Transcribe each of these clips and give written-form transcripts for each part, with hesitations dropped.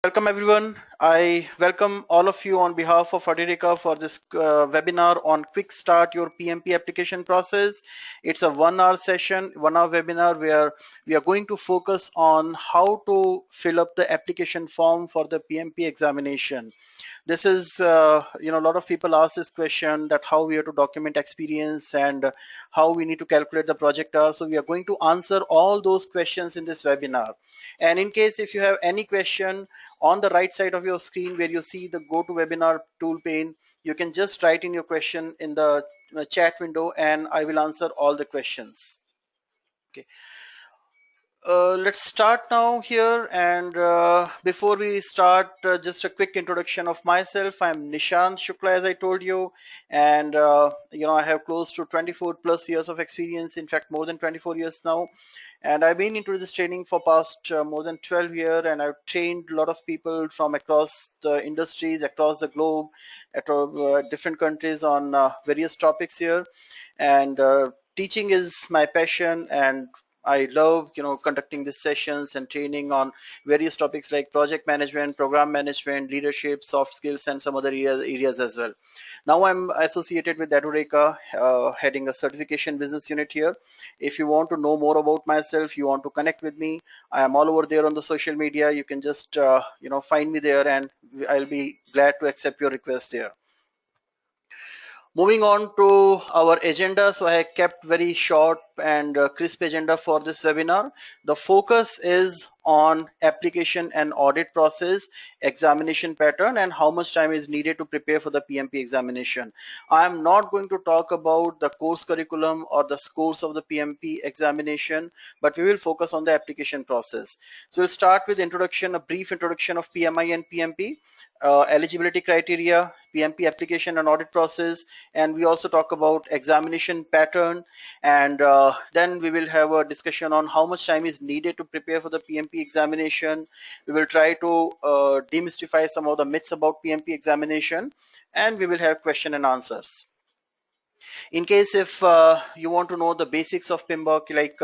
Welcome everyone. I welcome all of you on behalf of Edureka for this webinar on Quick Start Your PMP application process. It's a 1 hour session, 1 hour webinar where we are going to focus on how to fill up the application form for the PMP examination. This is, a lot of people ask this question that how we have to document experience and how we need to calculate the project hour. So we are going to answer all those questions in this webinar. And in case if you have any question, on the right side of your screen where you see the go to webinar tool pane, you can just write in your question in the chat window and I will answer all the questions. Okay. Let's start now here, and before we start, just a quick introduction of myself. I'm Nishant Shukla, as I told you, and I have close to 24 plus years of experience, in fact more than 24 years now, and I've been into this training for past more than 12 years, and I've trained a lot of people from across the industries, across the globe, at different countries on various topics here, and teaching is my passion, and I love, conducting these sessions and training on various topics like project management, program management, leadership, soft skills, and some other areas as well. Now I'm associated with Edureka, heading a certification business unit here. If you want to know more about myself, you want to connect with me, I am all over there on the social media. You can just, find me there, and I'll be glad to accept your request there. Moving on to our agenda, so I kept very short and crisp agenda for this webinar. The focus is on application and audit process, examination pattern, and how much time is needed to prepare for the PMP examination. I am not going to talk about the course curriculum or the scores of the PMP examination, but we will focus on the application process. So we'll start with introduction, a brief introduction of PMI and PMP. Eligibility criteria, PMP application and audit process, and we also talk about examination pattern, and then we will have a discussion on how much time is needed to prepare for the PMP examination. We will try to demystify some of the myths about PMP examination, and we will have question and answers. In case if you want to know the basics of PMBOK, like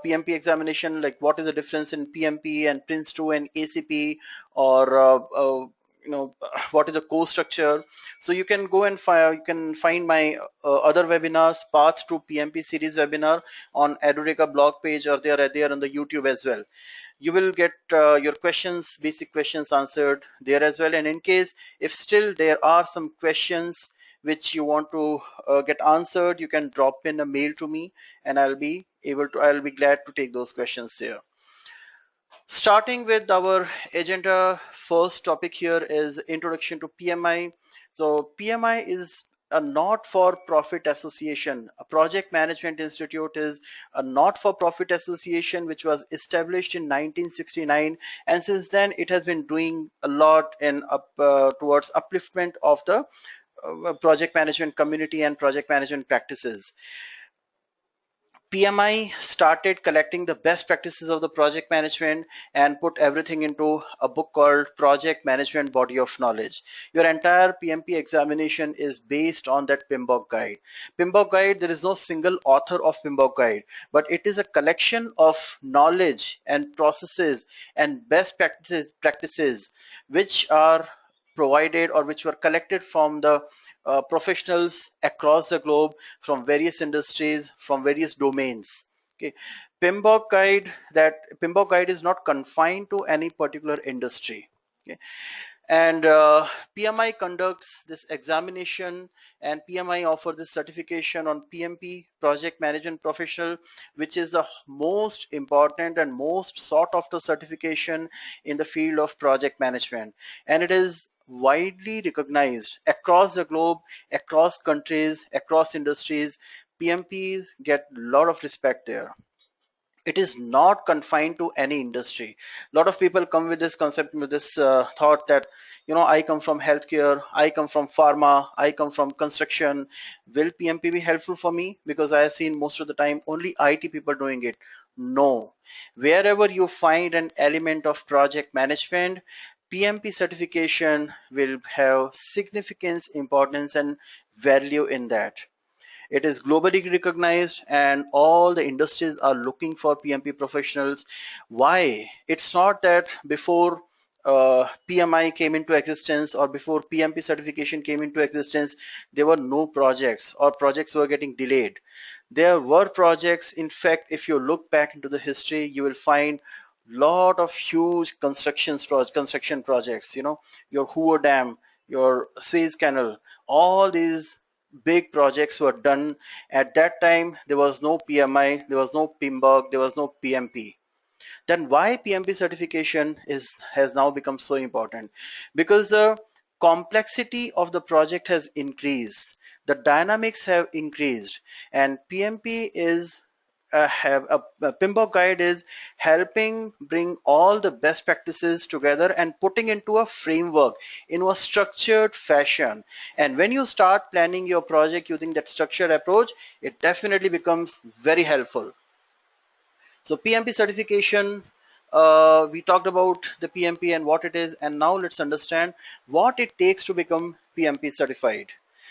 PMP examination, like what is the difference in PMP and Prince2 and ACP, or what is the course structure, so you can go and find my other webinars, path to PMP series webinar on Edureka blog page, or they are there on the YouTube as well. You will get your questions, basic questions answered there as well. And in case if still there are some questions which you want to get answered, you can drop in a mail to me, and I'll be glad to take those questions there. Starting with our agenda, first topic here is introduction to PMI. So PMI is a not-for-profit association. A project management institute is a not-for-profit association which was established in 1969, and since then it has been doing a lot in towards upliftment of the project management community and project management practices. PMI started collecting the best practices of the project management and put everything into a book called Project Management Body of Knowledge. Your entire PMP examination is based on that PMBOK guide. PMBOK guide, there is no single author of PMBOK guide, but it is a collection of knowledge and processes and best practices which are provided or which were collected from the professionals across the globe, from various industries, from various domains. Okay, PMBOK guide is not confined to any particular industry. Okay, and PMI conducts this examination, and PMI offers this certification on PMP, project management professional, which is the most important and most sought after certification in the field of project management, and it is widely recognized across the globe, across countries, across industries. PMPs get a lot of respect there. It is not confined to any industry. A lot of people come with this concept, with this thought that, I come from healthcare, I come from pharma, I come from construction. Will PMP be helpful for me? Because I have seen most of the time only IT people doing it. No. Wherever you find an element of project management, PMP certification will have significance, importance, and value in that. It is globally recognized, and all the industries are looking for PMP professionals. Why? It's not that before PMI came into existence or before PMP certification came into existence, there were no projects or projects were getting delayed. There were projects. In fact, if you look back into the history, you will find lot of huge construction projects. You know, your Hoover Dam, your Suez Canal, all these big projects were done at that time. There was no PMI, there was no PMBOK, there was no PMP. Then why PMP certification has now become so important? Because the complexity of the project has increased, the dynamics have increased, and PMP is have a PMBOK guide is helping bring all the best practices together and putting into a framework in a structured fashion. And when you start planning your project using that structured approach, it definitely becomes very helpful. So PMP certification, we talked about the PMP and what it is, and now let's understand what it takes to become PMP certified.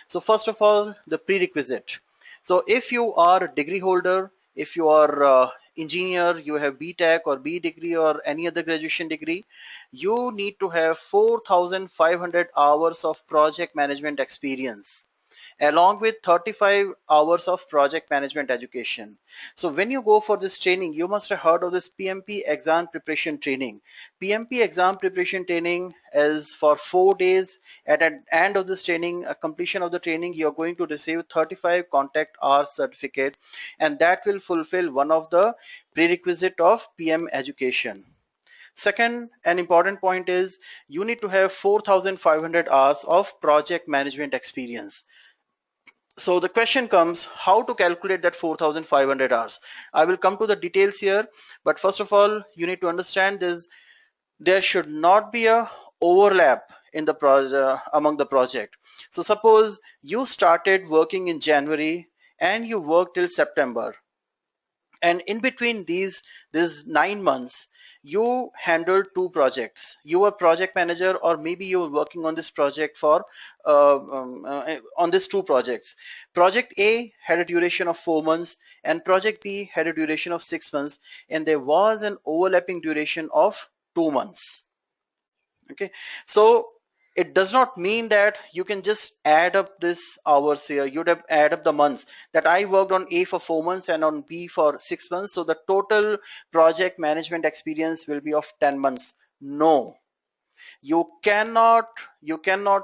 So first of all, the prerequisite. So if you are a degree holder, if you are engineer, you have BTech or B degree or any other graduation degree, you need to have 4,500 hours of project management experience along with 35 hours of project management education. So when you go for this training, you must have heard of this PMP exam preparation training. PMP exam preparation training is for 4 days. At the end of this training, a completion of the training, you're going to receive 35 contact hours certificate, and that will fulfill one of the prerequisite of PM education. Second, an important point is you need to have 4,500 hours of project management experience. So the question comes, how to calculate that 4,500 hours? I will come to the details here, but first of all, you need to understand this: there should not be a overlap in the among the project. So suppose you started working in January and you worked till September, and in between these 9 months you handled two projects. You were project manager, or maybe you were working on this project for on these two projects. Project A had a duration of 4 months and project B had a duration of 6 months, and there was an overlapping duration of 2 months. Okay, so it does not mean that you can just add up this hours here. You'd have add up the months that I worked on A for 4 months and on B for 6 months, so the total project management experience will be of 10 months. No, you cannot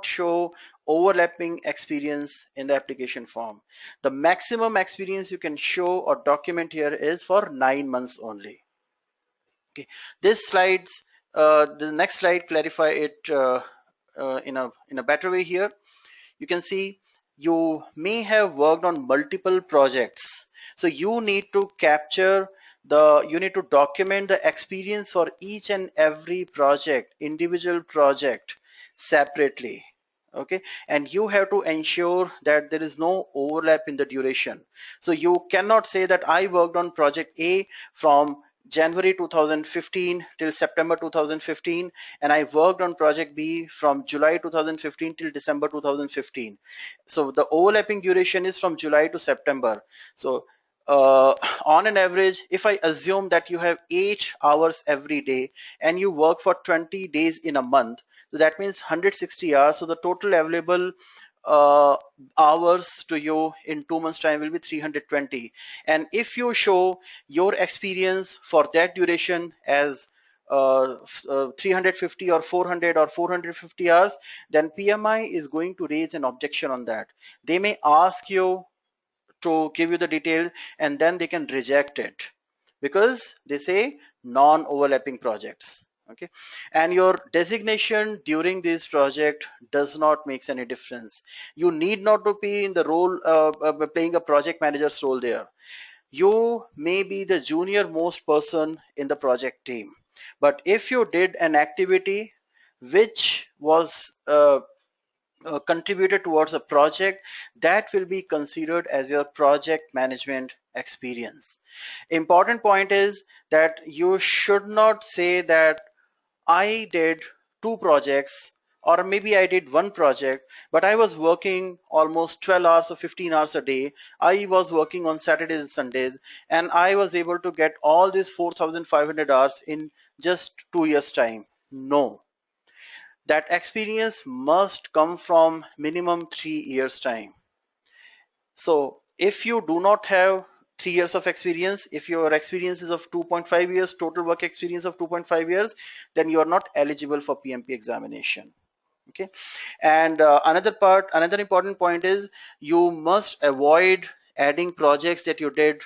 show overlapping experience in the application form. The maximum experience you can show or document here is for 9 months only. Okay, this slides, the next slide clarify it in a better way. Here you can see you may have worked on multiple projects, so you need to capture you need to document the experience for each and every project, individual project, separately. Okay, and you have to ensure that there is no overlap in the duration. So you cannot say that I worked on project A from January 2015 till September 2015, and I worked on project B from July 2015 till December 2015. So the overlapping duration is from July to September. So on an average, if I assume that you have 8 hours every day and you work for 20 days in a month, so that means 160 hours. So the total available uh, hours to you in 2 months time will be 320. And if you show your experience for that duration as 350 or 400 or 450 hours, then PMI is going to raise an objection on that. They may ask you to give you the details, and then they can reject it because they say non-overlapping projects. Okay, and your designation during this project does not makes any difference. You need not to be in the role playing a project manager's role there. You may be the junior most person in the project team, but if you did an activity which was contributed towards a project, that will be considered as your project management experience. Important point is that you should not say that I did two projects, or maybe I did one project, but I was working almost 12 hours or 15 hours a day. I was working on Saturdays and Sundays, and I was able to get all these 4,500 hours in just 2 years time. No, That experience must come from minimum 3 years time. So if you do not have 3 years of experience, if your experience is of 2.5 years, total work experience of 2.5 years, then you are not eligible for PMP examination. Okay. And another important point is you must avoid adding projects that you did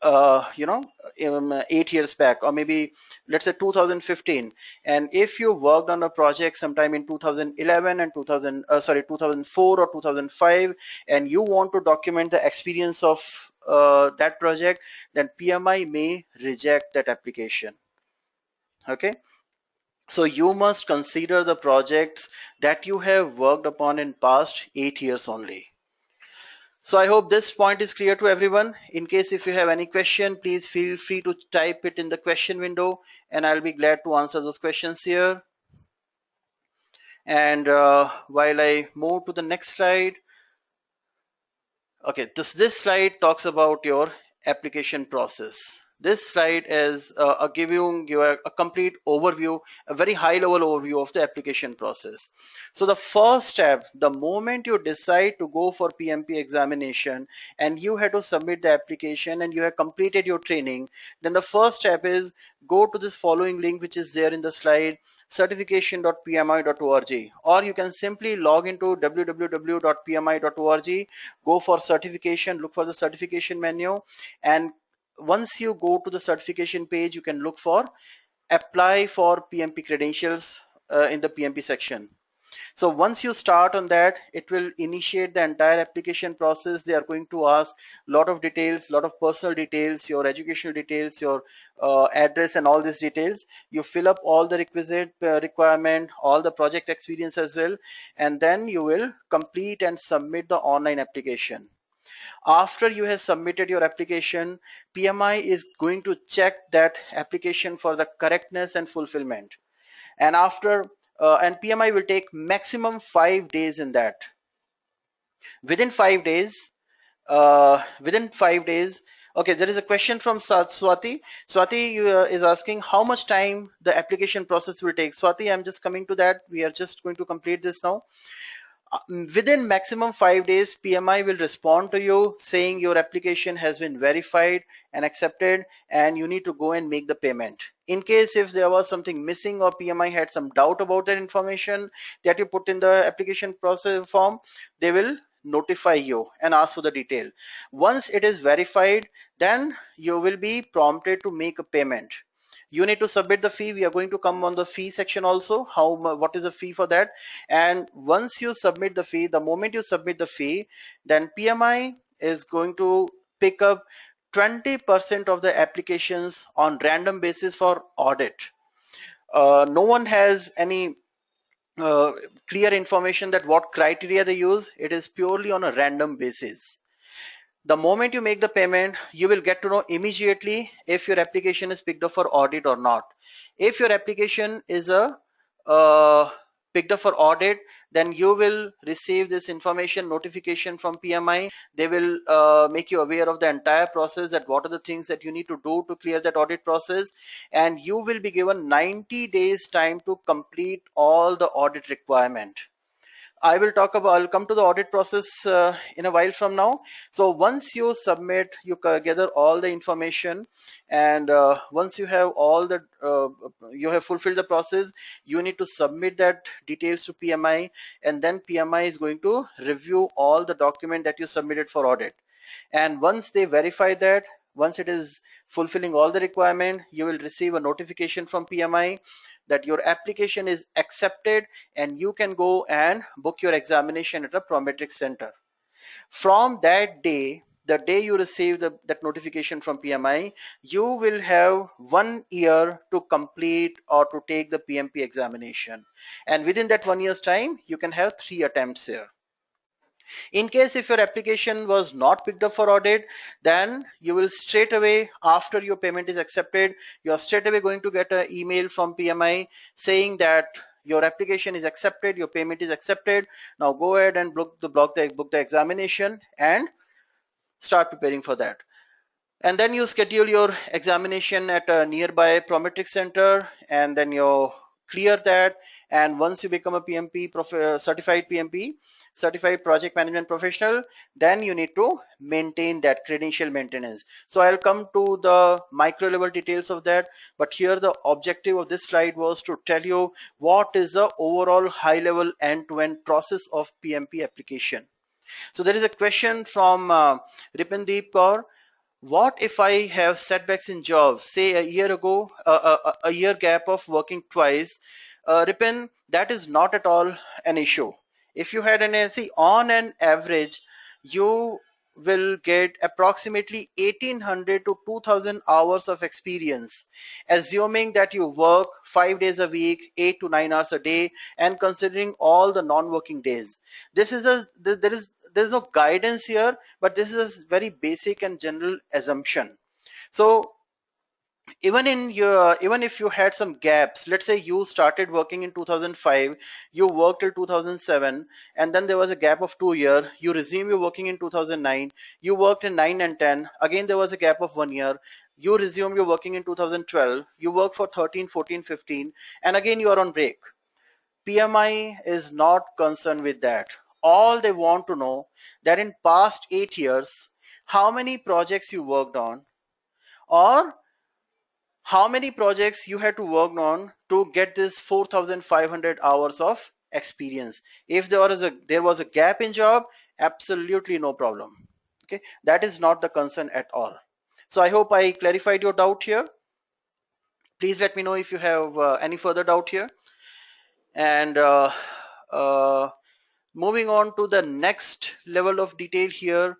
8 years back, or maybe let's say 2015. And if you worked on a project sometime in 2011 and 2004 or 2005, and you want to document the experience of that project, then PMI may reject that application. Okay. So you must consider the projects that you have worked upon in past 8 years only. So I hope this point is clear to everyone. In case if you have any question, please feel free to type it in the question window, and I'll be glad to answer those questions here. And while I move to the next slide, okay, this slide talks about your application process. This slide is giving you a complete overview, a very high level overview of the application process. So the first step, the moment you decide to go for PMP examination and you have to submit the application and you have completed your training, then the first step is go to this following link which is there in the slide, certification.pmi.org, or you can simply log into www.pmi.org, go for certification, look for the certification menu, and once you go to the certification page, you can look for apply for PMP credentials in the PMP section. So once you start on that, it will initiate the entire application process. They are going to ask a lot of details, a lot of personal details, your educational details, your address and all these details. You fill up all the requisite requirement, all the project experience as well, and then you will complete and submit the online application. After you have submitted your application, PMI is going to check that application for the correctness and fulfillment. And and PMI will take maximum 5 days in that. Within 5 days, okay, there is a question from Swati. Swati is asking how much time the application process will take. Swati, I'm just coming to that. We are just going to complete this now. Within maximum 5 days, PMI will respond to you saying your application has been verified and accepted and you need to go and make the payment. In case if there was something missing or PMI had some doubt about that information that you put in the application process form, they will notify you and ask for the detail. Once it is verified, then you will be prompted to make a payment. You need to submit the fee. We are going to come on the fee section also, what is the fee for that. And once you submit the fee, the moment you submit the fee, then PMI is going to pick up 20% of the applications on random basis for audit. No one has any clear information that what criteria they use. It is purely on a random basis. The moment you make the payment, you will get to know immediately if your application is picked up for audit or not. If your application is picked up for audit, then you will receive this information notification from PMI. They will make you aware of the entire process, that what are the things that you need to do to clear that audit process, and you will be given 90 days time to complete all the audit requirement. I'll come to the audit process in a while from now. So once you submit, you gather all the information, and once you have you have fulfilled the process, you need to submit that details to PMI, and then PMI is going to review all the document that you submitted for audit. And once they verify that, once it is fulfilling all the requirement, you will receive a notification from PMI that your application is accepted and you can go and book your examination at a Prometric center. From that day, the day you receive that notification from PMI, you will have 1 year to complete or to take the PMP examination. And within that 1 year's time, you can have 3 attempts here. In case if your application was not picked up for audit, then you will straight away, after your payment is accepted, you are straight away going to get an email from PMI saying that your application is accepted, your payment is accepted. Now go ahead and book the examination and start preparing for that. And then you schedule your examination at a nearby Prometric center, and then you clear that, and once you become a PMP certified PMP, certified project management professional, then you need to maintain that credential maintenance. So I'll come to the micro level details of that, but here the objective of this slide was to tell you what is the overall high level end-to-end process of PMP application. So there is a question from Ripandeep Kaur. What if I have setbacks in jobs, say a year ago, a year gap of working twice? Ripin, that is not at all an issue. If you had an AC, on an average, you will get approximately 1800 to 2000 hours of experience, assuming that you work 5 days a week, 8 to 9 hours a day, and considering all the non-working days. This is there is no guidance here, but this is a very basic and general assumption. So even if you had some gaps, let's say you started working in 2005, you worked till 2007, and then there was a gap of 2 years, you resume your working in 2009, you worked in 9 and 10, again there was a gap of 1 year, you resume your working in 2012, you work for 13, 14, 15, and again you are on break. PMI is not concerned with that. All they want to know that in past 8 years, how many projects you worked on, or how many projects you had to work on to get this 4,500 hours of experience. If there was a gap in job, absolutely no problem. Okay, that is not the concern at all. So I hope I clarified your doubt here. Please let me know if you have any further doubt here. And uh, moving on to the next level of detail here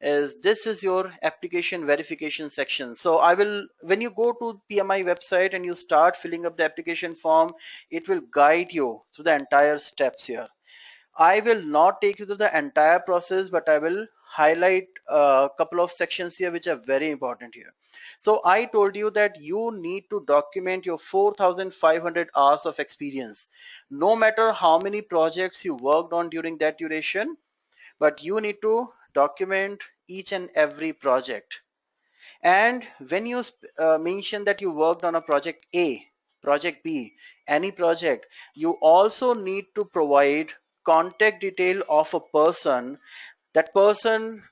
is this is your application verification section. So I will, when you go to PMI website and you start filling up the application form, it will guide you through the entire steps here. I will not take you through the entire process, but I will highlight a couple of sections here which are very important here. So I told you that you need to document your 4,500 hours of experience, no matter how many projects you worked on during that duration, but you need to document each and every project. And when you mention that you worked on a project A, project B, any project, you also need to provide contact detail of a person. That person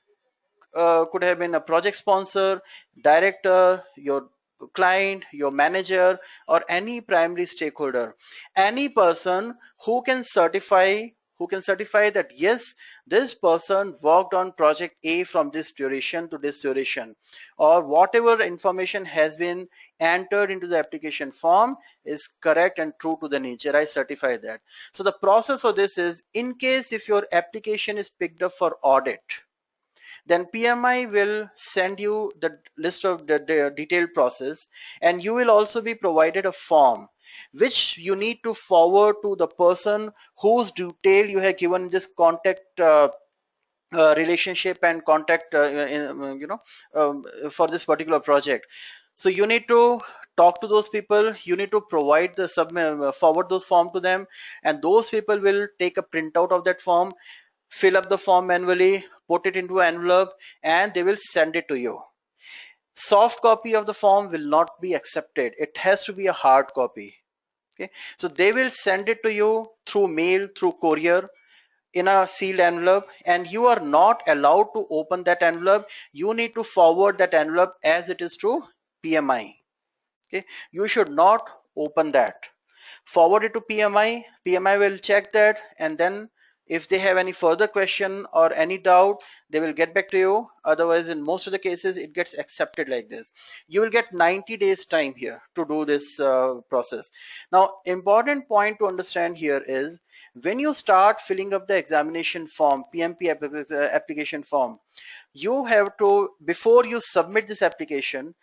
could have been a project sponsor, director, your client, your manager, or any primary stakeholder. Any person who can certify that yes, this person worked on project A from this duration to this duration, or whatever information has been entered into the application form is correct and true to the nature. I certify that. So the process for this is, in case if your application is picked up for audit, then PMI will send you the list of the detailed process, and you will also be provided a form which you need to forward to the person whose detail you have given this contact relationship and contact for this particular project. So you need to talk to those people, you need to provide the forward those form to them, and those people will take a printout of that form, fill up the form manually, put it into an envelope, and they will send it to you. Soft copy of the form will not be accepted. It has to be a hard copy. Okay, so they will send it to you through mail, through courier, in a sealed envelope, and you are not allowed to open that envelope. You need to forward that envelope as it is to PMI. Okay, you should not open that. Forward it to PMI. PMI will check that, and then if they have any further question or any doubt, they will get back to you. Otherwise, in most of the cases, it gets accepted like this. You will get 90 days time here to do this process. Now, important point to understand here is, when you start filling up the examination form, PMP application form, you have to, before you submit this application,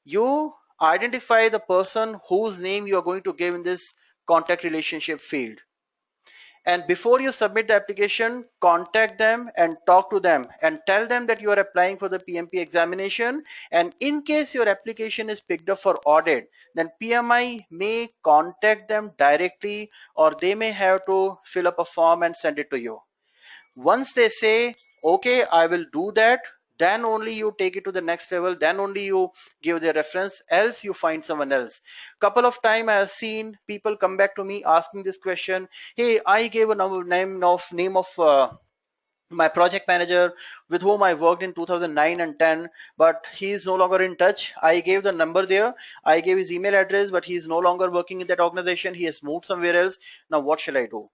you identify the person whose name you are going to give in this contact relationship field. And before you submit the application, contact them and talk to them and tell them that you are applying for the PMP examination. And in case your application is picked up for audit, then PMI may contact them directly, or they may have to fill up a form and send it to you. Once they say, okay, I will do that, then only you take it to the next level, then only you give the reference, else you find someone else. Couple of time I have seen people come back to me asking this question, hey, I gave a name of my project manager with whom I worked in 2009 and 10, but he is no longer in touch. I gave the number there, I gave his email address, but he is no longer working in that organization, he has moved somewhere else. Now what shall I do?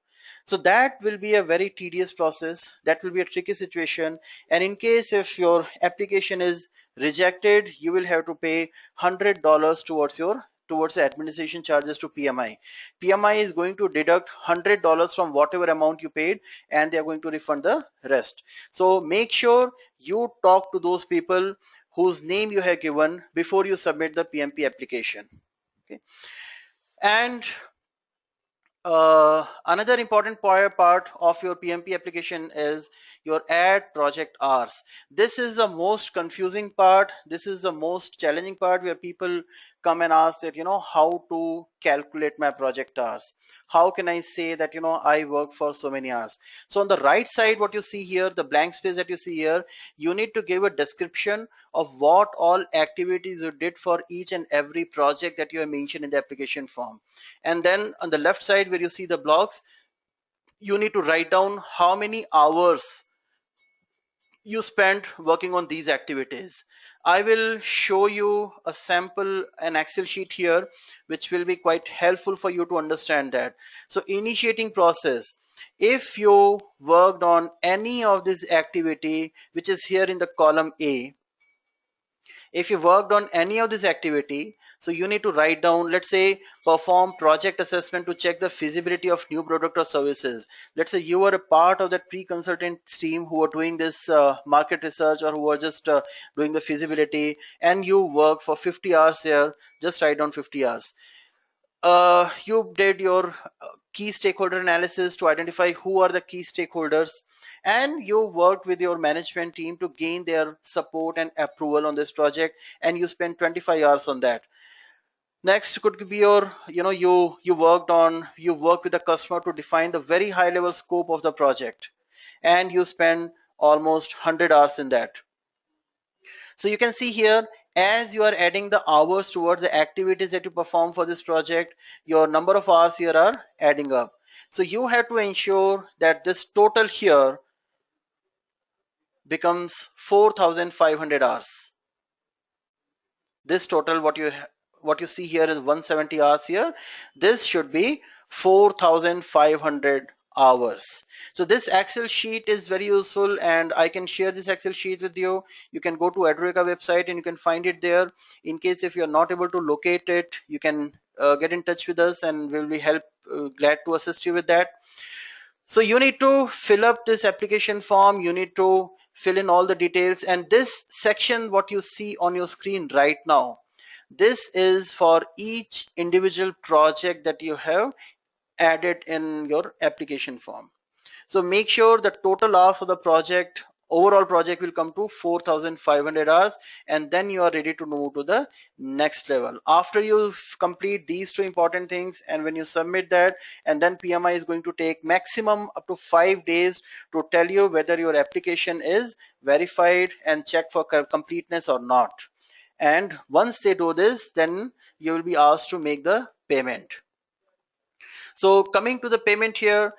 So that will be a very tedious process, that will be a tricky situation, and in case if your application is rejected, you will have to pay $100 towards the administration charges to PMI. PMI is going to deduct $100 from whatever amount you paid, and they are going to refund the rest. So make sure you talk to those people whose name you have given before you submit the PMP application. Okay. And another important part of your PMP application is your add project hours. This is the most confusing part. This is the most challenging part where people come and ask that, how to calculate my project hours. How can I say that, I work for so many hours? So on the right side, what you see here, the blank space that you see here, you need to give a description of what all activities you did for each and every project that you have mentioned in the application form. And then on the left side where you see the blocks, you need to write down how many hours you spent working on these activities. I will show you a sample, an Excel sheet here, which will be quite helpful for you to understand that. So initiating process, if you worked on any of this activity which is here in the column A, if you worked on any of this activity, so you need to write down, let's say, perform project assessment to check the feasibility of new product or services. Let's say you were a part of that pre-consultant team who were doing this market research, or who were just doing the feasibility, and you worked for 50 hours here. Just write down 50 hours. You did your key stakeholder analysis to identify who are the key stakeholders, and you worked with your management team to gain their support and approval on this project, and you spent 25 hours on that. Next could be your, you worked with the customer to define the very high level scope of the project, and you spend almost 100 hours in that. So you can see here, as you are adding the hours towards the activities that you perform for this project, your number of hours here are adding up. So you have to ensure that this total here becomes 4,500 hours. This total, what you see here is 170 hours here. This should be 4,500 hours. So this Excel sheet is very useful, and I can share this Excel sheet with you. You can go to Edureka website and you can find it there. In case if you're not able to locate it, you can get in touch with us, and we'll be glad to assist you with that. So you need to fill up this application form, you need to fill in all the details, and this section what you see on your screen right now, this is for each individual project that you have added in your application form. So make sure the total hours for the project, overall project, will come to 4,500 hours, and then you are ready to move to the next level. After you complete these two important things, and when you submit that, and then PMI is going to take maximum up to 5 days to tell you whether your application is verified and check for completeness or not. And once they do this, then you will be asked to make the payment. So coming to the payment here,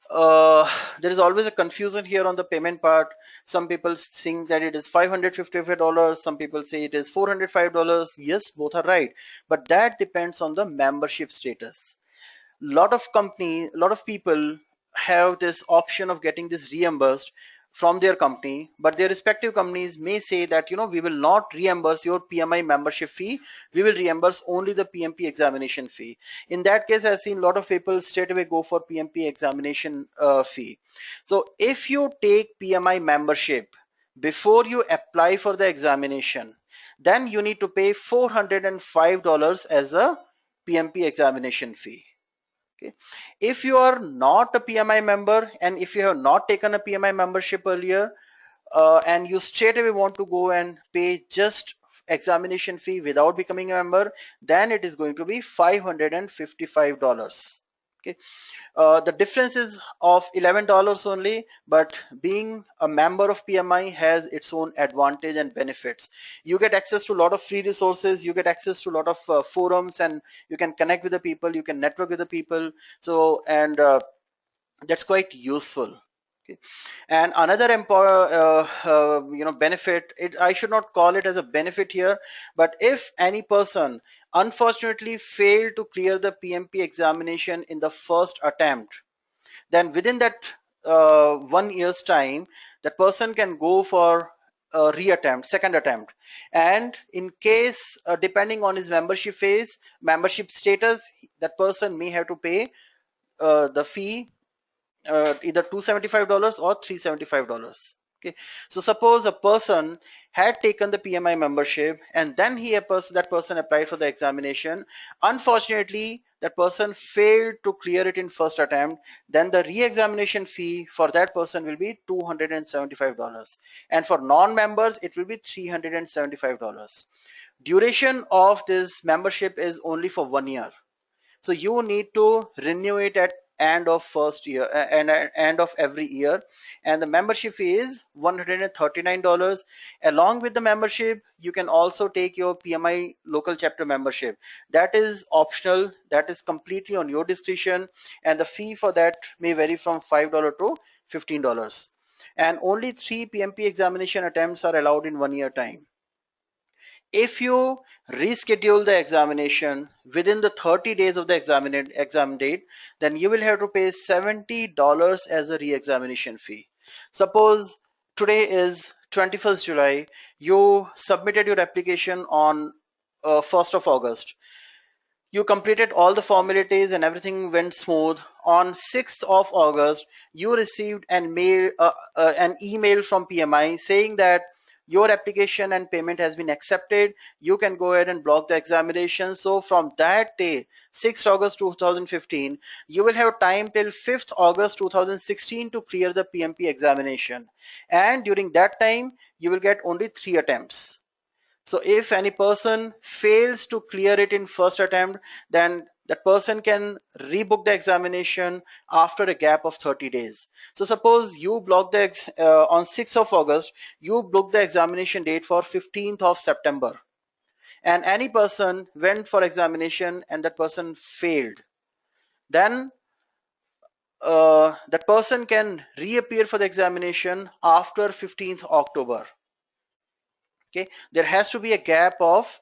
uh, there is always a confusion here on the payment part. Some people think that it is $555, some people say it is $405. Yes, both are right, but that depends on the membership status. Lot of people have this option of getting this reimbursed from their company, but their respective companies may say that, we will not reimburse your PMI membership fee, we will reimburse only the PMP examination fee. In that case, I've seen a lot of people straight away go for PMP examination fee. So if you take PMI membership before you apply for the examination, then you need to pay $405 as a PMP examination fee. Okay. If you are not a PMI member, and if you have not taken a PMI membership earlier, and you straight away want to go and pay just examination fee without becoming a member, then it is going to be $555. Okay. The difference is of $11 only, but being a member of PMI has its own advantage and benefits. You get access to a lot of free resources, you get access to a lot of forums, and you can connect with the people, you can network with the people. So, and that's quite useful. Okay. And another benefit, I should not call it as a benefit here, but if any person unfortunately failed to clear the PMP examination in the first attempt, then within that 1 year's time, that person can go for a reattempt, second attempt. And in case, depending on his membership status, that person may have to pay the fee, either $275 or $375. Okay, so suppose a person had taken the PMI membership and then that person applied for the examination. Unfortunately, that person failed to clear it in first attempt. Then the re-examination fee for that person will be $275, and for non-members it will be $375. Duration of this membership is only for 1 year. So you need to renew it at end of first year and end of every year, and the membership fee is $139. Along with the membership, you can also take your PMI local chapter membership. That is optional, that is completely on your discretion, and the fee for that may vary from $5 to $15. And only 3 PMP examination attempts are allowed in 1 year time. If you reschedule the examination within the 30 days of the exam date, then you will have to pay $70 as a re-examination fee. Suppose today is 21st July, you submitted your application on 1st of August. You completed all the formalities and everything went smooth. On 6th of August, you received an email from PMI saying that your application and payment has been accepted. You can go ahead and block the examination. So from that day, 6th August 2015, you will have time till 5th August 2016 to clear the PMP examination. And during that time, you will get only 3 attempts. So if any person fails to clear it in first attempt, then that person can rebook the examination after a gap of 30 days. So suppose you block on 6th of August, you book the examination date for 15th of September. And any person went for examination and that person failed. Then that person can reappear for the examination after 15th October. Okay, there has to be a gap of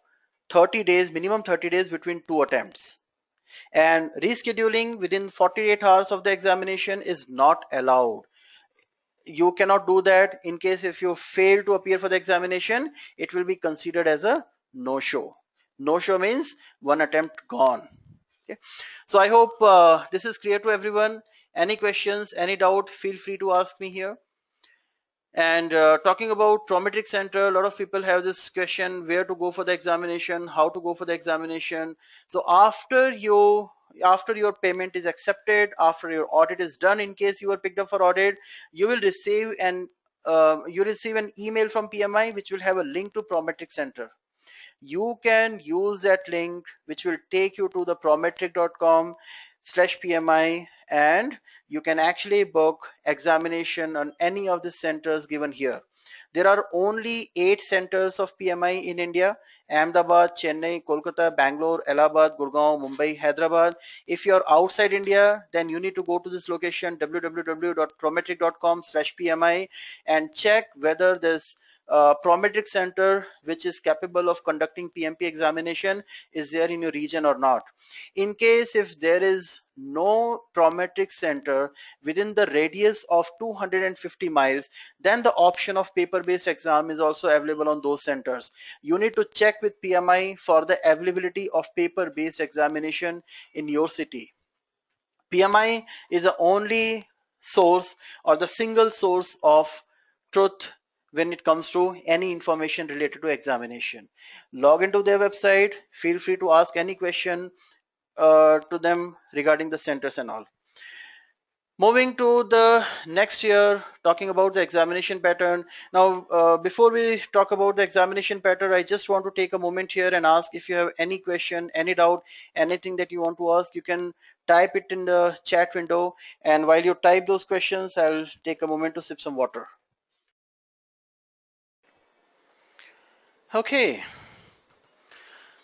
30 days, minimum 30 days between 2 attempts, and rescheduling within 48 hours of the examination is not allowed. You cannot do that. In case if you fail to appear for the examination, it will be considered as a no-show. No-show means 1 attempt gone. Okay, so I hope this is clear to everyone. Any questions, any doubt, feel free to ask me here. And talking about Prometric Center, a lot of people have this question: where to go for the examination, how to go for the examination. So after your payment is accepted, after your audit is done, in case you are picked up for audit, you will receive an email from PMI which will have a link to Prometric Center. You can use that link which will take you to the prometric.com/PMI, and you can actually book examination on any of the centers given here. There are only 8 centers of PMI in India: Ahmedabad, Chennai, Kolkata, Bangalore, Allahabad, Gurgaon, Mumbai, Hyderabad. If you're outside India, then you need to go to this location, www.prometric.com/PMI, and check whether this Prometric Center which is capable of conducting PMP examination is there in your region or not. In case if there is no Prometric Center within the radius of 250 miles, then the option of paper-based exam is also available on those centers. You need to check with PMI for the availability of paper-based examination in your city. PMI is the only source or the single source of truth when it comes to any information related to examination. Log into their website, feel free to ask any question to them regarding the centers and all. Moving to the next year, talking about the examination pattern. Now, before we talk about the examination pattern, I just want to take a moment here and ask if you have any question, any doubt, anything that you want to ask. You can type it in the chat window, and while you type those questions, I'll take a moment to sip some water. Okay,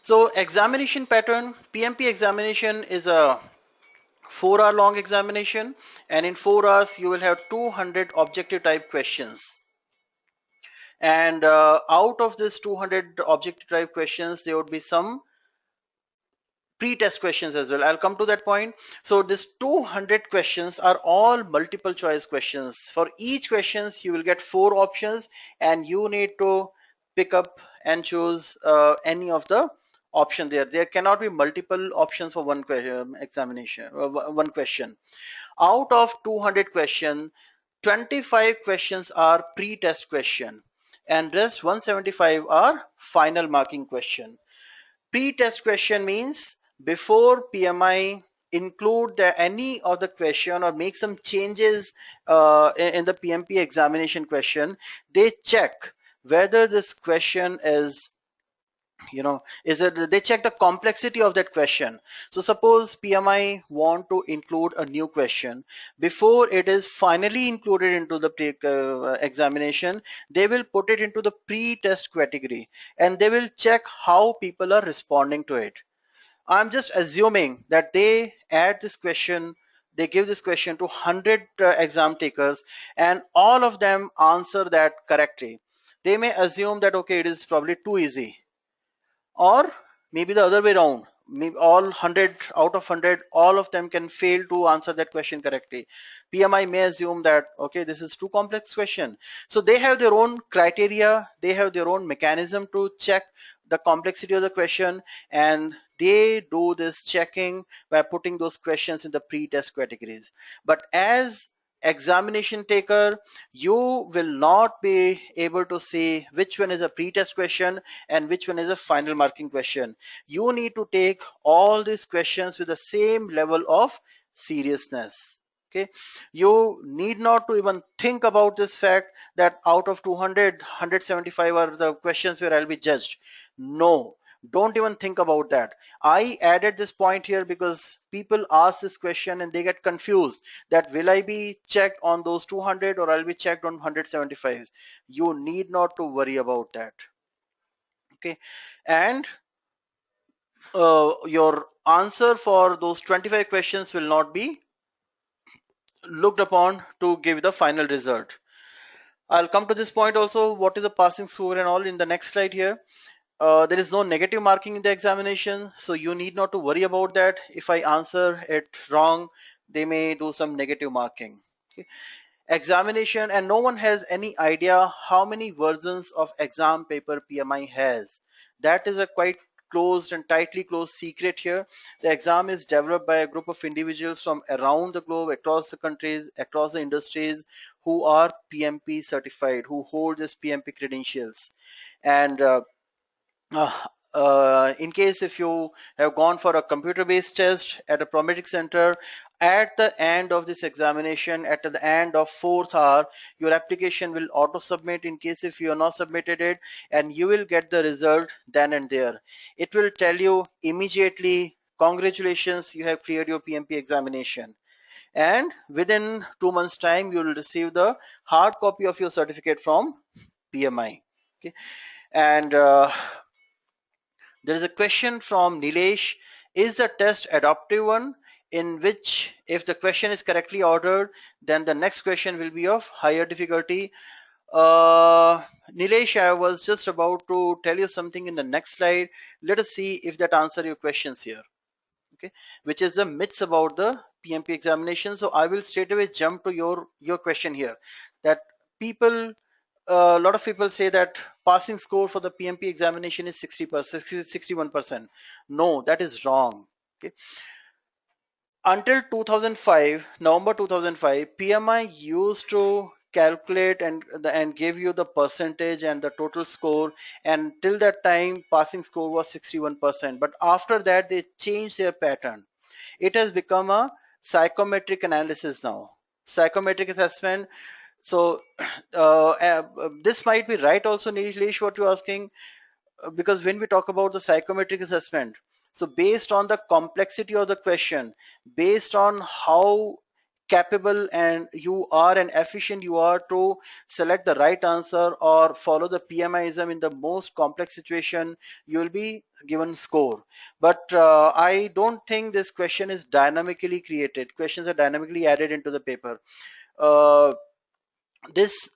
so examination pattern. PMP examination is a 4-hour long examination, and in 4 hours you will have 200 objective type questions. And out of this 200 objective type questions, there would be some pre-test questions as well. I'll come to that point. So this 200 questions are all multiple choice questions. For each questions you will get 4 options, and you need to pick up and choose any of the option there. There cannot be multiple options for one question examination, one question. Out of 200 questions, 25 questions are pre-test question, and rest 175 are final marking question. Pre-test question means before PMI include any of the question or make some changes in the PMP examination question, they check whether this question is, is it, they check the complexity of that question. So suppose PMI want to include a new question, before it is finally included into the examination, they will put it into the pre-test category, and they will check how people are responding to it. I'm just assuming that they add this question, they give this question to 100 exam takers, and all of them answer that correctly. They may assume that, okay, it is probably too easy, or maybe the other way around. Maybe all 100 out of 100, all of them can fail to answer that question correctly. PMI may assume that, okay, this is too complex question. So they have their own criteria, they have their own mechanism to check the complexity of the question, and they do this checking by putting those questions in the pre-test categories. But as examination taker, you will not be able to see which one is a pre-test question and which one is a final marking question. You need to take all these questions with the same level of seriousness. Okay, you need not to even think about this fact that out of 200, 175 are the questions where I'll be judged. No, don't even think about that. I added this point here because people ask this question and they get confused that will I be checked on those 200 or I'll be checked on 175. You need not to worry about that. Okay, and your answer for those 25 questions will not be looked upon to give the final result. I'll come to this point also, what is a passing score and all in the next slide here. There is no negative marking in the examination, so you need not to worry about that. If I answer it wrong, they may do some negative marking. Okay. Examination, and no one has any idea how many versions of exam paper PMI has. That is a quite closed and tightly closed secret here. The exam is developed by a group of individuals from around the globe, across the countries, across the industries, who are PMP certified, who hold this PMP credentials. And uh, in case if you have gone for a computer-based test at a prometric center, at the end of this examination, at the end of 4th hour, your application will auto submit in case if you are not submitted it, and you will get the result then and there. It will tell you immediately, congratulations, you have cleared your PMP examination. And within 2 months time, you will receive the hard copy of your certificate from PMI. Okay. And there is a question from Nilesh. Is the test adaptive one, in which if the question is correctly ordered, then the next question will be of higher difficulty? Nilesh, I was just about to tell you something in the next slide. Let us see if that answer your questions here. Okay, which is the myths about the PMP examination. So I will straight away jump to your question here, that people, a lot of people say that passing score for the PMP examination is 60%, 61%. No, that is wrong. Okay. Until 2005, November 2005, PMI used to calculate and give you the percentage and the total score, and till that time passing score was 61%. But after that they changed their pattern. It has become a psychometric analysis now, psychometric assessment. So this might be right also, Nilesh, what you're asking, because when we talk about the psychometric assessment, So based on the complexity of the question, based on how capable and you are and efficient you are to select the right answer or follow the PMIism in the most complex situation, you will be given score. But I don't think this question is dynamically created. Questions are dynamically added into the paper. Uh, this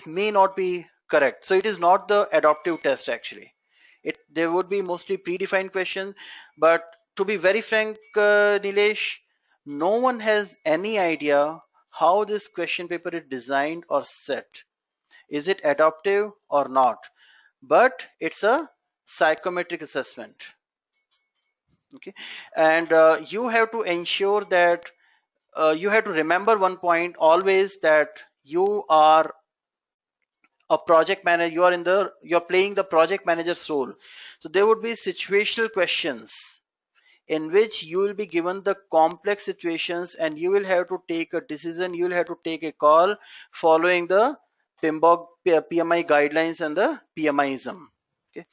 may not be correct. So it is not the adaptive test actually. There would be mostly predefined questions, but to be very frank, Nilesh, no one has any idea how this question paper is designed or set. Is it adaptive or not? But it's a psychometric assessment. Okay, and you have to ensure that you have to remember one point always, that you are a project manager, you're playing the project manager's role. So there would be situational questions in which you will be given the complex situations and you will have to take a decision, you will have to take a call following the PMI guidelines and the PMIism. Okay.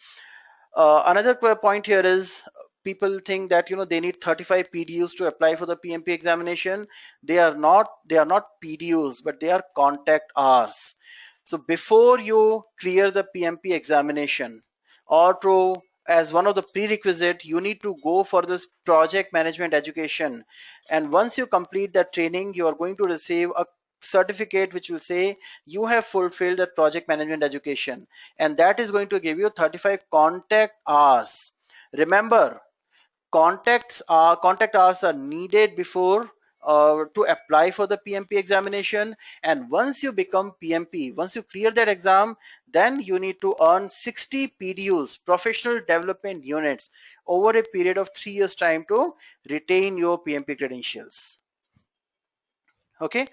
Another point here is, people think that they need 35 PDUs to apply for the PMP examination. They are not PDUs, but they are contact hours. So before you clear the PMP examination, or to as one of the prerequisite, you need to go for this project management education. And once you complete that training, you are going to receive a certificate which will say you have fulfilled that project management education, and that is going to give you 35 contact hours. Remember, contact hours are needed before to apply for the PMP examination. And once you become PMP, once you clear that exam, then you need to earn 60 PDUs, professional development units, over a period of 3 years time to retain your PMP credentials. Okay.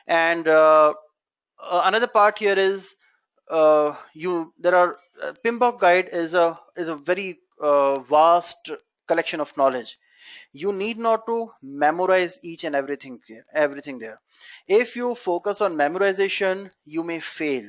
And another part here is, you there are PMBOK guide is a very vast collection of knowledge. You need not to memorize each and everything there. If you focus on memorization, you may fail.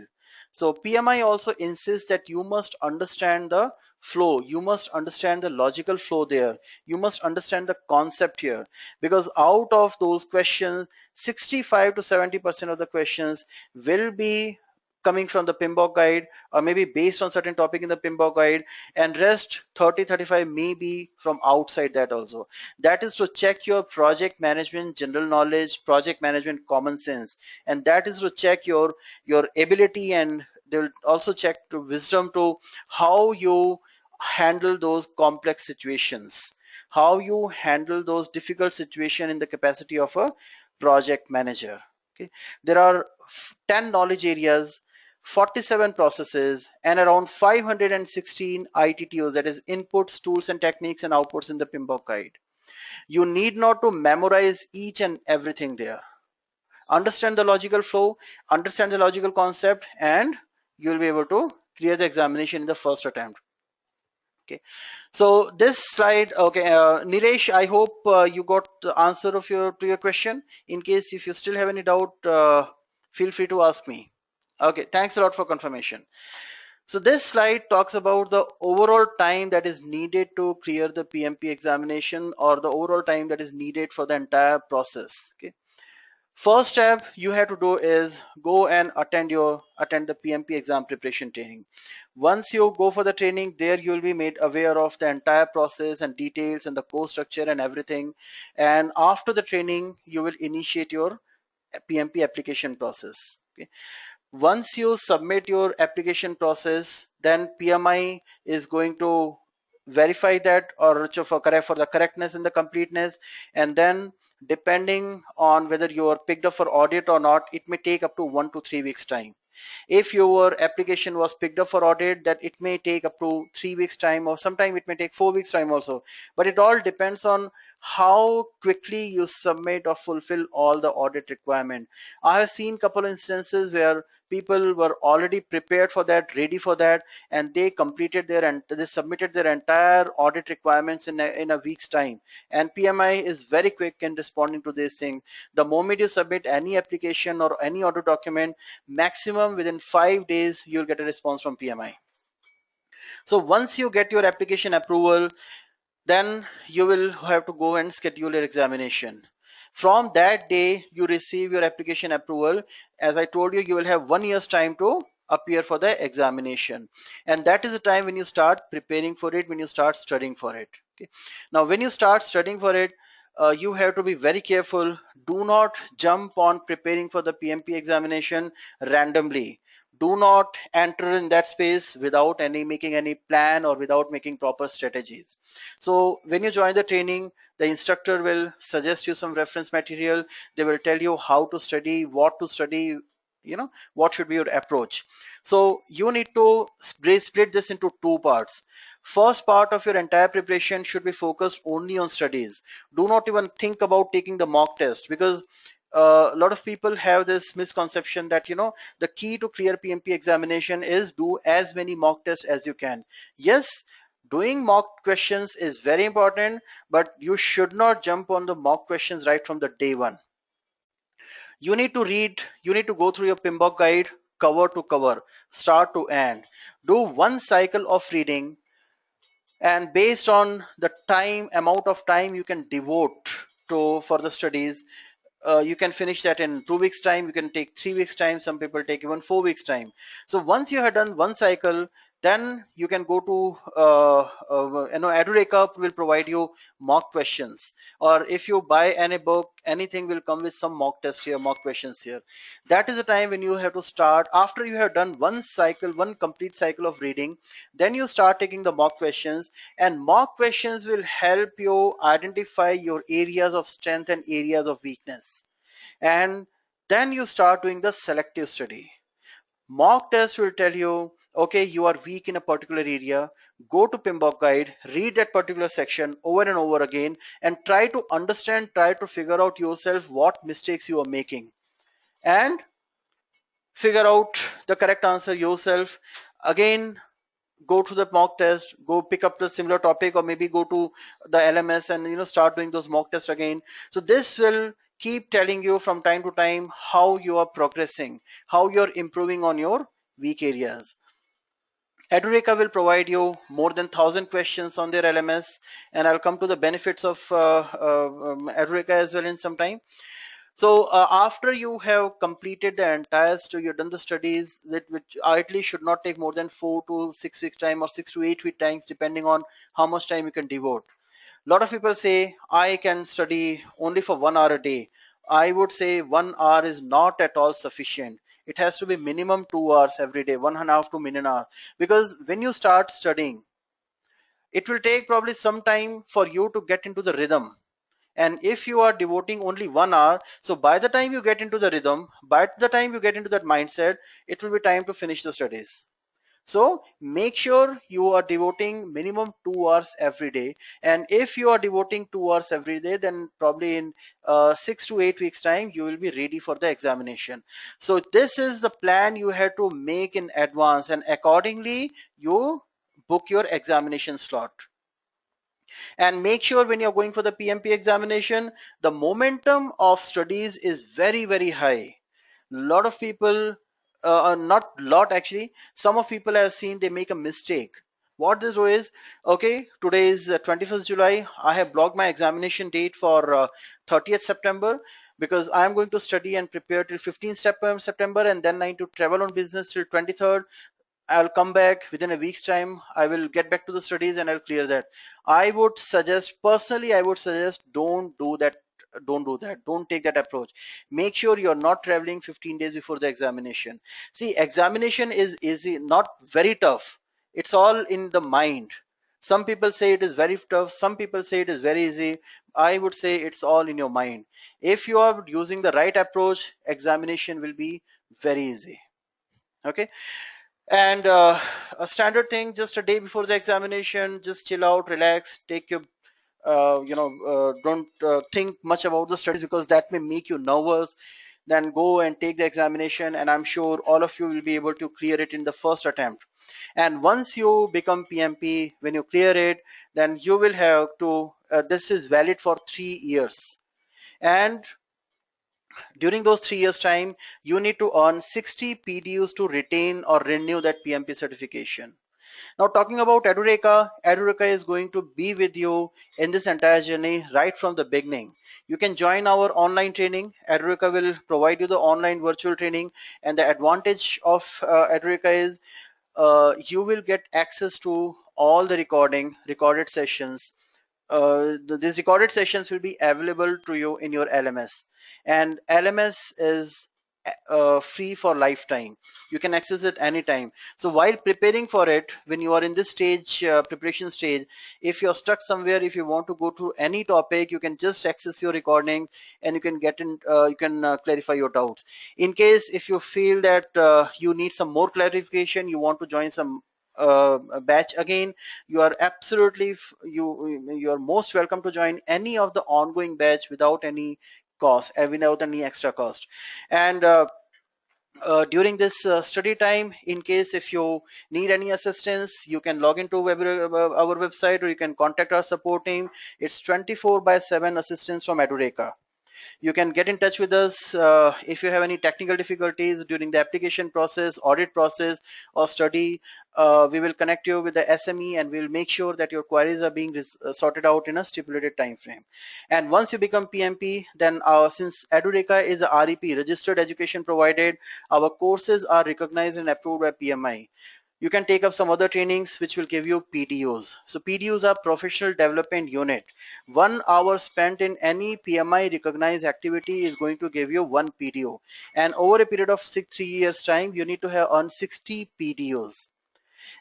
So PMI also insists that you must understand the flow, you must understand the logical flow there, you must understand the concept here, because out of those questions, 65 to 70% of the questions will be coming from the PMBOK guide, or maybe based on certain topic in the PMBOK guide, and rest 30-35 may be from outside that also. That is to check your project management general knowledge, project management common sense, and that is to check your ability, and they will also check to wisdom to how you handle those complex situations, how you handle those difficult situations in the capacity of a project manager. Okay, there are 10 knowledge areas, 47 processes, and around 516 ITTOs, that is inputs, tools and techniques, and outputs in the PMBOK guide. You need not to memorize each and everything there. Understand the logical flow, understand the logical concept, and you'll be able to clear the examination in the first attempt. Okay, so this slide, okay, Nilesh, I hope you got the answer of your question. In case if you still have any doubt, feel free to ask me. Okay, thanks a lot for confirmation. So this slide talks about the overall time that is needed to clear the PMP examination, or the overall time that is needed for the entire process. Okay. First step you have to do is go and attend the PMP exam preparation training. Once you go for the training, there you will be made aware of the entire process and details and the course structure and everything. And after the training, you will initiate your PMP application process. Okay. Once you submit your application process, then PMI is going to verify that, or for the correctness and the completeness. And then depending on whether you are picked up for audit or not, it may take up to 1 to 3 weeks time. If your application was picked up for audit, that it may take up to 3 weeks time, or sometime it may take 4 weeks time also. But it all depends on how quickly you submit or fulfill all the audit requirement. I have seen couple instances where people were already prepared for that, ready for that, and they completed and they submitted their entire audit requirements in a week's time. And PMI is very quick in responding to these things. The moment you submit any application or any audit document, maximum within 5 days you'll get a response from PMI. So once you get your application approval, then you will have to go and schedule your examination. From that day you receive your application approval. As I told you, you will have 1 year's time to appear for the examination, and that is the time when you start preparing for it, when you start studying for it. Okay, now when you start studying for it, you have to be very careful. Do not jump on preparing for the PMP examination randomly. Do not enter in that space without any making any plan or without making proper strategies. So when you join the training, the instructor will suggest you some reference material. They will tell you how to study, what to study, what should be your approach. So you need to split this into two parts. First part of your entire preparation should be focused only on studies. Do not even think about taking the mock test, because a lot of people have this misconception that the key to clear PMP examination is do as many mock tests as you can. Yes, doing mock questions is very important, but you should not jump on the mock questions right from the day one. You need to read, you need to go through your PMBOK guide cover to cover, start to end. Do one cycle of reading, and based on the amount of time you can devote to for the studies, you can finish that in 2 weeks time, you can take 3 weeks time, some people take even 4 weeks time. So once you have done one cycle, then you can go to Edureka will provide you mock questions, or if you buy any book, anything will come with some mock test here, mock questions here. That is the time when you have to start. After you have done one cycle, one complete cycle of reading, then you start taking the mock questions, and mock questions will help you identify your areas of strength and areas of weakness. And then you start doing the selective study. Mock test will tell you, okay, you are weak in a particular area. Go to PMBOK guide, read that particular section over and over again, and try to understand, try to figure out yourself what mistakes you are making, and figure out the correct answer yourself. Again, go to the mock test, go pick up the similar topic, or maybe go to the LMS and start doing those mock tests again. So this will keep telling you from time to time how you are progressing, how you're improving on your weak areas. Edureka will provide you more than 1,000 questions on their LMS, and I'll come to the benefits of Edureka as well in some time. So after you have completed the entire study, you've done the studies, that which ideally should not take more than 4 to 6 weeks time, or 6 to 8 week times, depending on how much time you can devote. A lot of people say I can study only for 1 hour a day. I would say 1 hour is not at all sufficient. It has to be minimum 2 hours every day, 1.5 to minimum hour. Because when you start studying, it will take probably some time for you to get into the rhythm. And if you are devoting only 1 hour, so by the time you get into the rhythm, by the time you get into that mindset, it will be time to finish the studies. So make sure you are devoting minimum 2 hours every day. And if you are devoting 2 hours every day, then probably in 6 to 8 weeks time, you will be ready for the examination. So this is the plan you have to make in advance, and accordingly you book your examination slot. And make sure when you're going for the PMP examination, the momentum of studies is very, very high. Lot of people, not lot actually, some of people I have seen, they make a mistake. What they do is, okay, today is 21st July. I have blocked my examination date for 30th September, because I am going to study and prepare till 15th September, and then I need to travel on business till 23rd. I'll come back within a week's time. I will get back to the studies and I'll clear that. I would suggest, personally, I would suggest don't do that. Don't do that. Don't take that approach. Make sure you're not traveling 15 days before the examination. See, examination is easy, not very tough. It's all in the mind. Some people say it is very tough. Some people say it is very easy. I would say it's all in your mind. If you are using the right approach, examination will be very easy. Okay. And a standard thing, just a day before the examination, just chill out, relax, take your don't think much about the studies, because that may make you nervous. Then go and take the examination, and I'm sure all of you will be able to clear it in the first attempt. And once you become PMP, when you clear it, then you will have to this is valid for 3 years, and during those 3 years time, you need to earn 60 PDUs to retain or renew that PMP certification. Now talking about Edureka, Edureka is going to be with you in this entire journey right from the beginning. You can join our online training. Edureka will provide you the online virtual training, and the advantage of Edureka is you will get access to all the recorded sessions. These recorded sessions will be available to you in your LMS, and LMS is free for lifetime. You can access it anytime. So while preparing for it, when you are in this stage, preparation stage, if you're stuck somewhere, if you want to go through any topic, you can just access your recording and you can get in, you can clarify your doubts. In case if you feel that you need some more clarification, you want to join some batch again, you are absolutely you are most welcome to join any of the ongoing batch without any cost and without any extra cost. And during this study time, in case if you need any assistance, you can log into our website, or you can contact our support team. It's 24/7 assistance from Edureka. You can get in touch with us if you have any technical difficulties during the application process, audit process, or study. We will connect you with the SME, and we'll make sure that your queries are being sorted out in a stipulated time frame. And once you become PMP, then since Edureka is a REP, registered education provided, our courses are recognized and approved by PMI. You can take up some other trainings which will give you PDOs. So PDOs are professional development unit. 1 hour spent in any PMI recognized activity is going to give you one PDO. And over a period of 3 years time, you need to have earned 60 PDOs.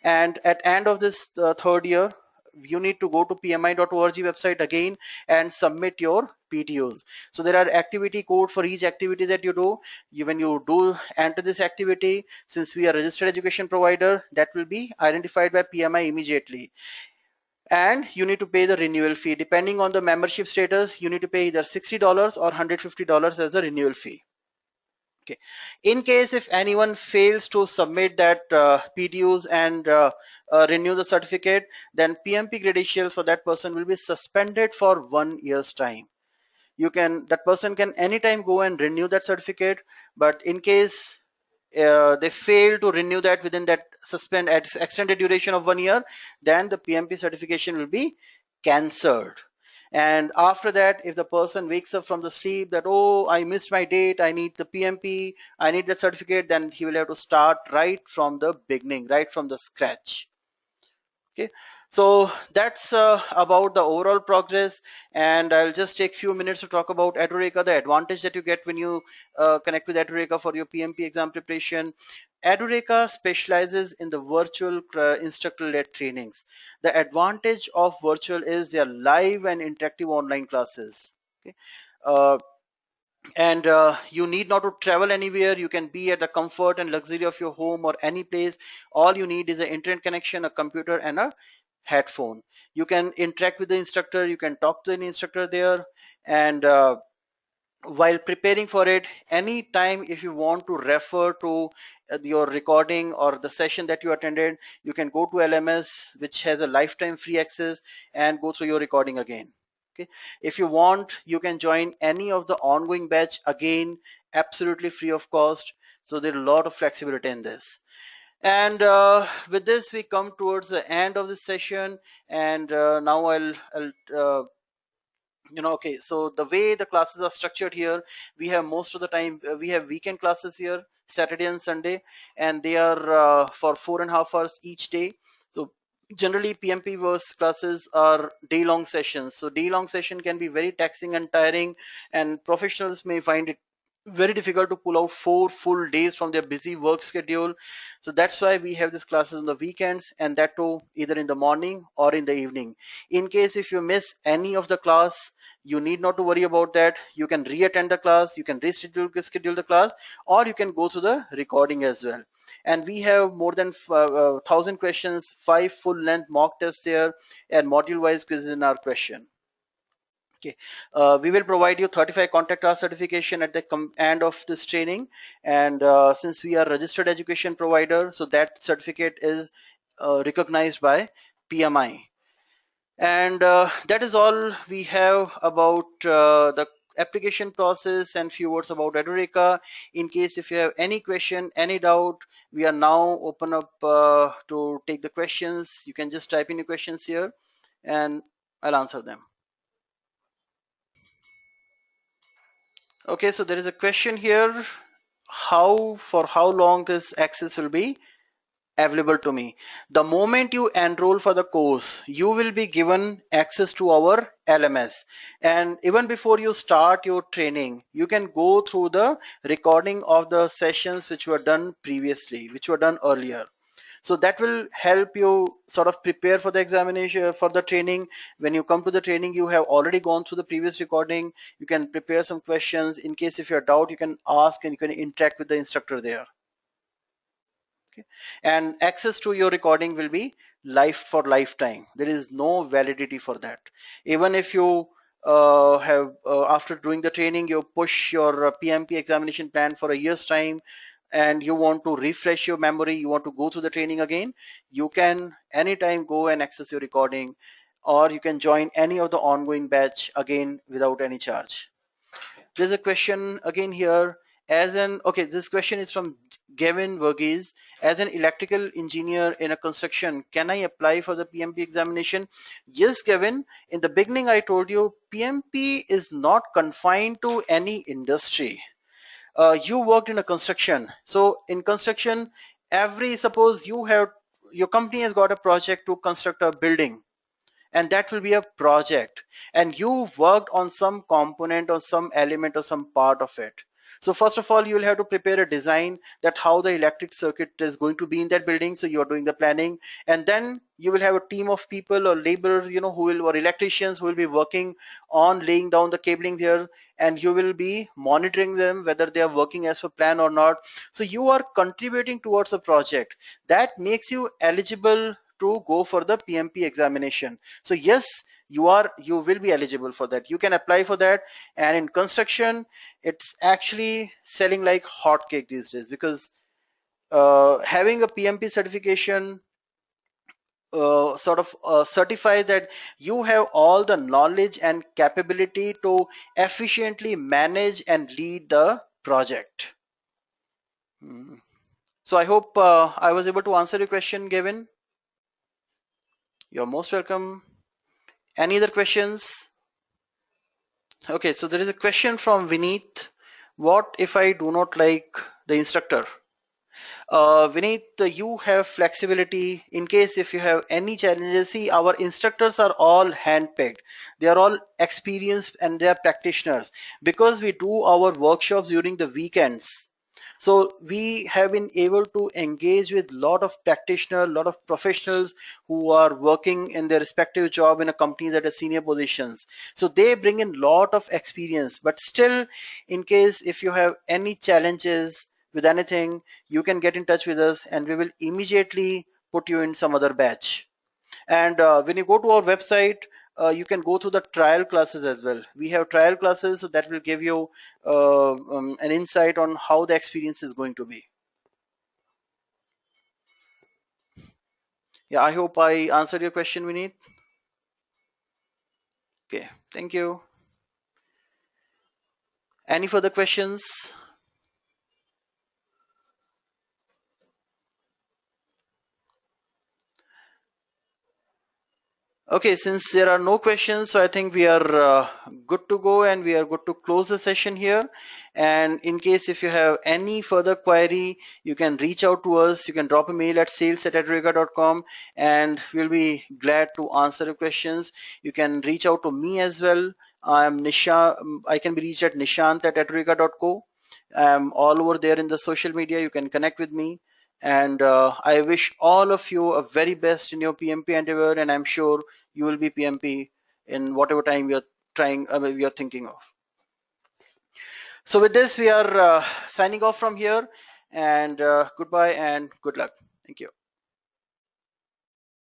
And at end of this third year, you need to go to pmi.org website again and submit your PDOs. So there are activity code for each activity that you do. When you do enter this activity, since we are registered education provider, that will be identified by PMI immediately. And you need to pay the renewal fee. Depending on the membership status, you need to pay either $60 or $150 as a renewal fee. Okay. In case if anyone fails to submit that PDUs and renew the certificate, then PMP credentials for that person will be suspended for 1 year's time. That person can anytime go and renew that certificate, but in case they fail to renew that within that extended duration of 1 year, then the PMP certification will be cancelled. And after that, if the person wakes up from the sleep that, oh, I missed my date, I need the PMP, I need that certificate, then he will have to start right from the beginning, right from the scratch. Okay, so that's about the overall progress, and I'll just take few minutes to talk about Edureka, the advantage that you get when you connect with Edureka for your PMP exam preparation. Edureka specializes in the virtual instructor-led trainings. The advantage of virtual is they are live and interactive online classes. Okay. Uh, and you need not to travel anywhere. You can be at the comfort and luxury of your home or any place. All you need is an internet connection, a computer, and a headphone. You can interact with the instructor, you can talk to an instructor there. And while preparing for it, anytime if you want to refer to your recording or the session that you attended, you can go to LMS, which has a lifetime free access, and go through your recording again. Okay, if you want, you can join any of the ongoing batch again, absolutely free of cost. So there's a lot of flexibility in this. And with this, we come towards the end of this session. And now I'll okay, so the way the classes are structured here, we have most of the time we have weekend classes here, Saturday and Sunday, and they are for 4.5 hours each day. So generally PMP verse classes are day-long sessions. So day-long session can be very taxing and tiring, and professionals may find it very difficult to pull out 4 full days from their busy work schedule. So that's why we have these classes on the weekends, and that too either in the morning or in the evening. In case if you miss any of the class, you need not to worry about that. You can re-attend the class, you can reschedule the class, or you can go to the recording as well. And we have more than 1,000 questions, 5 full-length mock tests there, and module-wise quizzes in our question. Okay, we will provide you 35 contact hour certification at the end of this training. And since we are registered education provider, so that certificate is recognized by PMI. And that is all we have about the application process and few words about Edureka. In case if you have any question, any doubt, we are now open up to take the questions. You can just type in your questions here and I'll answer them. Okay, so there is a question here. For how long this access will be available to me? The moment you enroll for the course, you will be given access to our LMS, and even before you start your training, you can go through the recording of the sessions which were done previously, which were done earlier. So that will help you sort of prepare for the examination, for the training. When you come to the training, you have already gone through the previous recording. You can prepare some questions. In case if you have doubt, you can ask and you can interact with the instructor there. Okay. And access to your recording will be life for lifetime. There is no validity for that. Even if you have after doing the training, you push your PMP examination plan for a year's time and you want to refresh your memory, you want to go through the training again, you can anytime go and access your recording, or you can join any of the ongoing batch again without any charge. There's a question again here. Okay, this question is from Gavin Verghese. As an electrical engineer in a construction, can I apply for the PMP examination? Yes, Gavin. In the beginning, I told you PMP is not confined to any industry. You worked in a construction. So in construction, suppose your company has got a project to construct a building, and that will be a project, and you worked on some component or some element or some part of it. So first of all, you will have to prepare a design that how the electric circuit is going to be in that building. So you are doing the planning, and then you will have a team of people or laborers, or electricians who will be working on laying down the cabling there, and you will be monitoring them whether they are working as per plan or not. So you are contributing towards a project that makes you eligible to go for the PMP examination. So yes, you will be eligible for that. You can apply for that. And in construction, it's actually selling like hotcake these days, because having a PMP certification certify that you have all the knowledge and capability to efficiently manage and lead the project. So I hope I was able to answer your question, Gavin. You're most welcome. Any other questions? Okay, so there is a question from Vineet. What if I do not like the instructor? Vineet, you have flexibility in case if you have any challenges. See, our instructors are all handpicked. They are all experienced and they are practitioners, because we do our workshops during the weekends. So we have been able to engage with a lot of practitioners, a lot of professionals who are working in their respective job in a company at a senior positions. So they bring in a lot of experience. But still, in case if you have any challenges with anything, you can get in touch with us and we will immediately put you in some other batch. And when you go to our website, you can go to the trial classes as well. We have trial classes, so that will give you an insight on how the experience is going to be. Yeah, I hope I answered your question, Vineet. Okay, thank you. Any further questions? Okay, since there are no questions, so I think we are good to go and we are good to close the session here. And in case if you have any further query, you can reach out to us. You can drop a mail at sales@edureka.com and we'll be glad to answer your questions. You can reach out to me as well. I'm Nisha. I can be reached at nishant@edureka.co. I'm all over there in the social media. You can connect with me. And I wish all of you a very best in your PMP endeavor, and I'm sure you will be PMP in whatever time you're you're thinking of. So with this, we are signing off from here, and goodbye and good luck. Thank you.